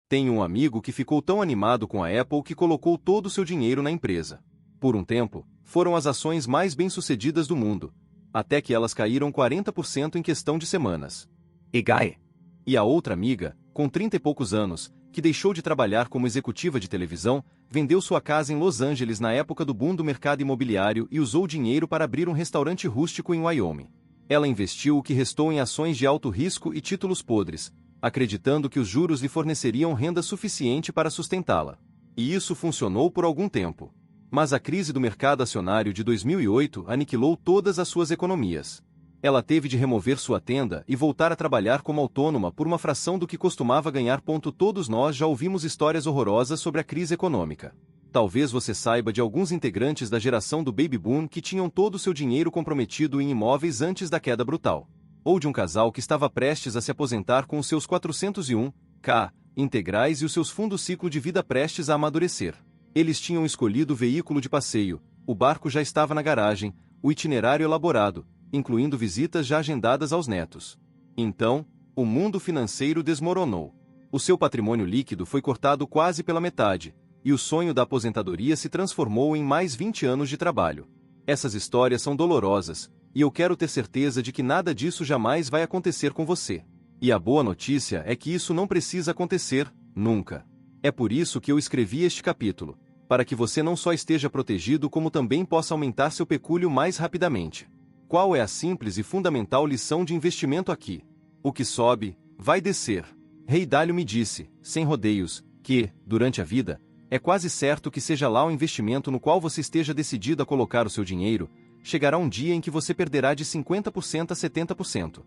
Tenho um amigo que ficou tão animado com a Apple que colocou todo o seu dinheiro na empresa. Por um tempo, foram as ações mais bem-sucedidas do mundo, até que elas caíram 40% em questão de semanas. E a outra amiga, com 30 e poucos anos, que deixou de trabalhar como executiva de televisão, vendeu sua casa em Los Angeles na época do boom do mercado imobiliário e usou o dinheiro para abrir um restaurante rústico em Wyoming. Ela investiu o que restou em ações de alto risco e títulos podres, acreditando que os juros lhe forneceriam renda suficiente para sustentá-la. E isso funcionou por algum tempo. Mas a crise do mercado acionário de 2008 aniquilou todas as suas economias. Ela teve de remover sua tenda e voltar a trabalhar como autônoma por uma fração do que costumava ganhar. Todos nós já ouvimos histórias horrorosas sobre a crise econômica. Talvez você saiba de alguns integrantes da geração do Baby Boom que tinham todo o seu dinheiro comprometido em imóveis antes da queda brutal. Ou de um casal que estava prestes a se aposentar com os seus 401k integrais e os seus fundos ciclo de vida prestes a amadurecer. Eles tinham escolhido o veículo de passeio, o barco já estava na garagem, o itinerário elaborado, incluindo visitas já agendadas aos netos. Então, o mundo financeiro desmoronou. O seu patrimônio líquido foi cortado quase pela metade, e o sonho da aposentadoria se transformou em mais 20 anos de trabalho. Essas histórias são dolorosas, e eu quero ter certeza de que nada disso jamais vai acontecer com você. E a boa notícia é que isso não precisa acontecer, nunca. É por isso que eu escrevi este capítulo, para que você não só esteja protegido como também possa aumentar seu pecúlio mais rapidamente. Qual é a simples e fundamental lição de investimento aqui? O que sobe, vai descer. Rei Dalio me disse, sem rodeios, que, durante a vida, é quase certo que seja lá o investimento no qual você esteja decidido a colocar o seu dinheiro, chegará um dia em que você perderá de 50% a 70%.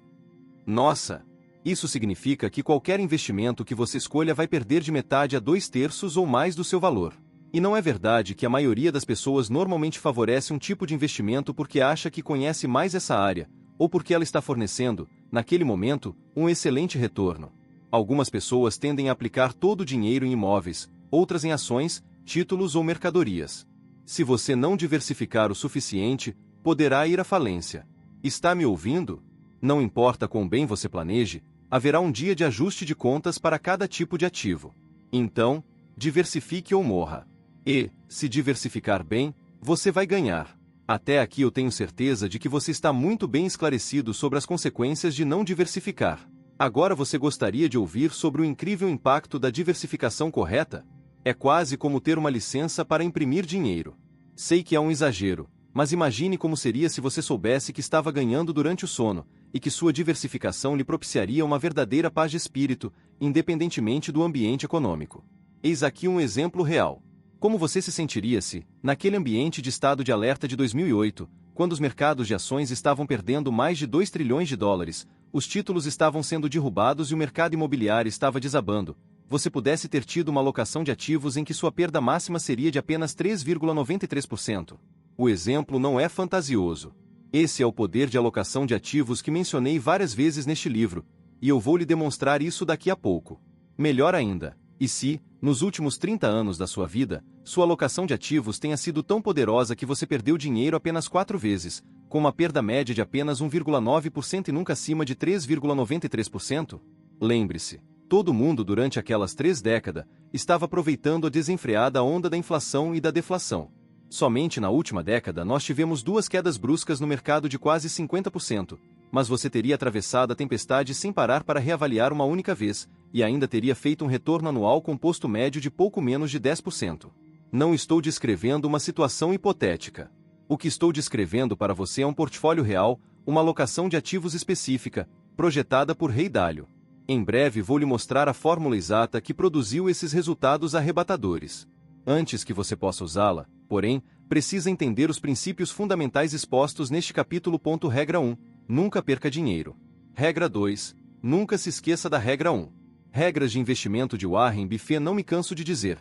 Nossa! Isso significa que qualquer investimento que você escolha vai perder de metade a 2/3 ou mais do seu valor. E não é verdade que a maioria das pessoas normalmente favorece um tipo de investimento porque acha que conhece mais essa área, ou porque ela está fornecendo, naquele momento, um excelente retorno. Algumas pessoas tendem a aplicar todo o dinheiro em imóveis, outras em ações, títulos ou mercadorias. Se você não diversificar o suficiente, poderá ir à falência. Está me ouvindo? Não importa quão bem você planeje, haverá um dia de ajuste de contas para cada tipo de ativo. Então, diversifique ou morra. E, se diversificar bem, você vai ganhar. Até aqui eu tenho certeza de que você está muito bem esclarecido sobre as consequências de não diversificar. Agora você gostaria de ouvir sobre o incrível impacto da diversificação correta? É quase como ter uma licença para imprimir dinheiro. Sei que é um exagero, mas imagine como seria se você soubesse que estava ganhando durante o sono, e que sua diversificação lhe propiciaria uma verdadeira paz de espírito, independentemente do ambiente econômico. Eis aqui um exemplo real. Como você se sentiria se, naquele ambiente de estado de alerta de 2008, quando os mercados de ações estavam perdendo mais de 2 trilhões de dólares, os títulos estavam sendo derrubados e o mercado imobiliário estava desabando, você pudesse ter tido uma alocação de ativos em que sua perda máxima seria de apenas 3,93%? O exemplo não é fantasioso. Esse é o poder de alocação de ativos que mencionei várias vezes neste livro, e eu vou lhe demonstrar isso daqui a pouco. Melhor ainda, e se, nos últimos 30 anos da sua vida, sua alocação de ativos tenha sido tão poderosa que você perdeu dinheiro apenas 4 vezes, com uma perda média de apenas 1,9% e nunca acima de 3,93%? Lembre-se, todo mundo durante aquelas 3 décadas estava aproveitando a desenfreada onda da inflação e da deflação. Somente na última década nós tivemos 2 quedas bruscas no mercado de quase 50%, mas você teria atravessado a tempestade sem parar para reavaliar uma única vez, e ainda teria feito um retorno anual composto médio de pouco menos de 10%. Não estou descrevendo uma situação hipotética. O que estou descrevendo para você é um portfólio real, uma alocação de ativos específica, projetada por Rei Dalio. Em breve vou lhe mostrar a fórmula exata que produziu esses resultados arrebatadores. Antes que você possa usá-la, porém, precisa entender os princípios fundamentais expostos neste capítulo. Regra 1. Nunca perca dinheiro. Regra 2. Nunca se esqueça da regra 1. Regras de investimento de Warren Buffett. Não me canso de dizer.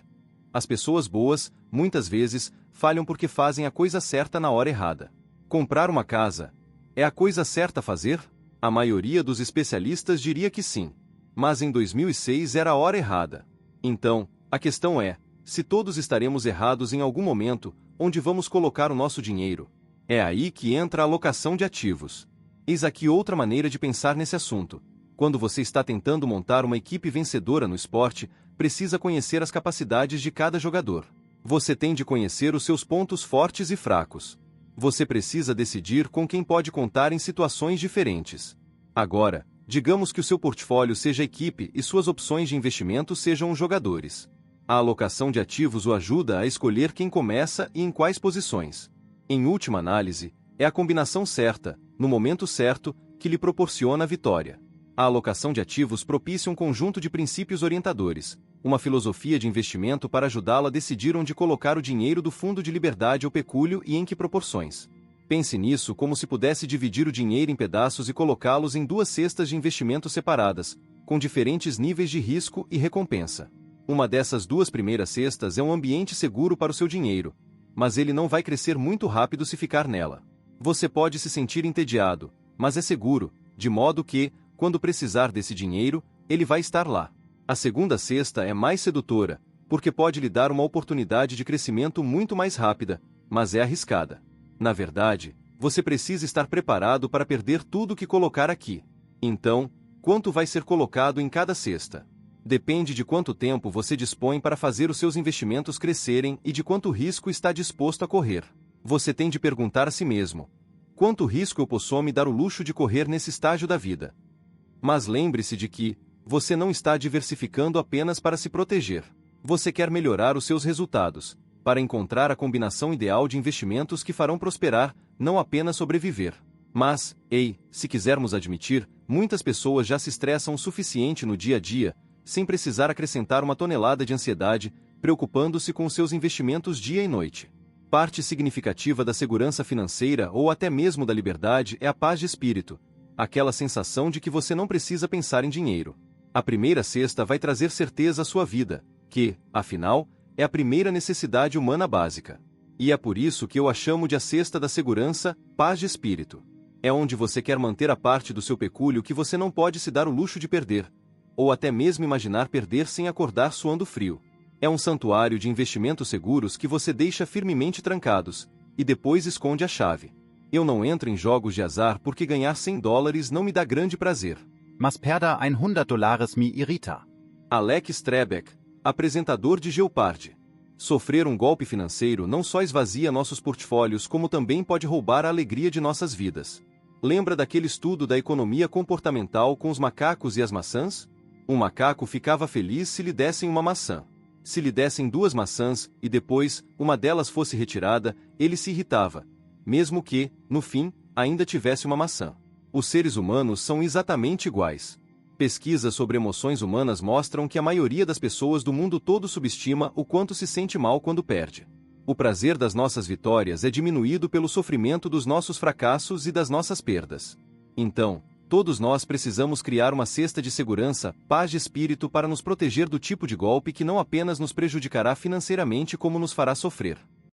As pessoas boas, muitas vezes, falham porque fazem a coisa certa na hora errada. Comprar uma casa é a coisa certa a fazer? A maioria dos especialistas diria que sim. Mas em 2006 era a hora errada. Então, a questão é, se todos estaremos errados em algum momento, onde vamos colocar o nosso dinheiro? É aí que entra a alocação de ativos. Eis aqui outra maneira de pensar nesse assunto. Quando você está tentando montar uma equipe vencedora no esporte, precisa conhecer as capacidades de cada jogador. Você tem de conhecer os seus pontos fortes e fracos. Você precisa decidir com quem pode contar em situações diferentes. Agora, digamos que o seu portfólio seja a equipe e suas opções de investimento sejam os jogadores. A alocação de ativos o ajuda a escolher quem começa e em quais posições. Em última análise, é a combinação certa, no momento certo, que lhe proporciona a vitória. A alocação de ativos propicia um conjunto de princípios orientadores, uma filosofia de investimento para ajudá-lo a decidir onde colocar o dinheiro do fundo de liberdade ou pecúlio e em que proporções. Pense nisso como se pudesse dividir o dinheiro em pedaços e colocá-los em duas cestas de investimento separadas, com diferentes níveis de risco e recompensa. Uma dessas duas primeiras cestas é um ambiente seguro para o seu dinheiro, mas ele não vai crescer muito rápido se ficar nela. Você pode se sentir entediado, mas é seguro, de modo que, quando precisar desse dinheiro, ele vai estar lá. A segunda cesta é mais sedutora, porque pode lhe dar uma oportunidade de crescimento muito mais rápida, mas é arriscada. Na verdade, você precisa estar preparado para perder tudo que colocar aqui. Então, quanto vai ser colocado em cada cesta? Depende de quanto tempo você dispõe para fazer os seus investimentos crescerem e de quanto risco está disposto a correr. Você tem de perguntar a si mesmo: quanto risco eu posso me dar o luxo de correr nesse estágio da vida? Mas lembre-se de que você não está diversificando apenas para se proteger. Você quer melhorar os seus resultados, para encontrar a combinação ideal de investimentos que farão prosperar, não apenas sobreviver. Mas, se quisermos admitir, muitas pessoas já se estressam o suficiente no dia a dia, sem precisar acrescentar uma tonelada de ansiedade, preocupando-se com seus investimentos dia e noite. Parte significativa da segurança financeira ou até mesmo da liberdade é a paz de espírito, aquela sensação de que você não precisa pensar em dinheiro. A primeira cesta vai trazer certeza à sua vida, que, afinal, é a primeira necessidade humana básica. E é por isso que eu a chamo de a cesta da segurança, paz de espírito. É onde você quer manter a parte do seu pecúlio que você não pode se dar o luxo de perder, ou até mesmo imaginar perder sem acordar suando frio. É um santuário de investimentos seguros que você deixa firmemente trancados, e depois esconde a chave. Eu não entro em jogos de azar porque ganhar $100 não me dá grande prazer. Mas perda $100 me irrita. Alex Trebek, apresentador de Jeopardy. Sofrer um golpe financeiro não só esvazia nossos portfólios como também pode roubar a alegria de nossas vidas. Lembra daquele estudo da economia comportamental com os macacos e as maçãs? Um macaco ficava feliz se lhe dessem uma maçã. Se lhe dessem 2 maçãs, e depois, uma delas fosse retirada, ele se irritava, mesmo que, no fim, ainda tivesse uma maçã. Os seres humanos são exatamente iguais. Pesquisas sobre emoções humanas mostram que a maioria das pessoas do mundo todo subestima o quanto se sente mal quando perde. O prazer das nossas vitórias é diminuído pelo sofrimento dos nossos fracassos e das nossas perdas. Então, todos nós precisamos criar uma cesta de segurança, paz de espírito para nos proteger do tipo de golpe que não apenas nos prejudicará financeiramente como nos fará sofrer.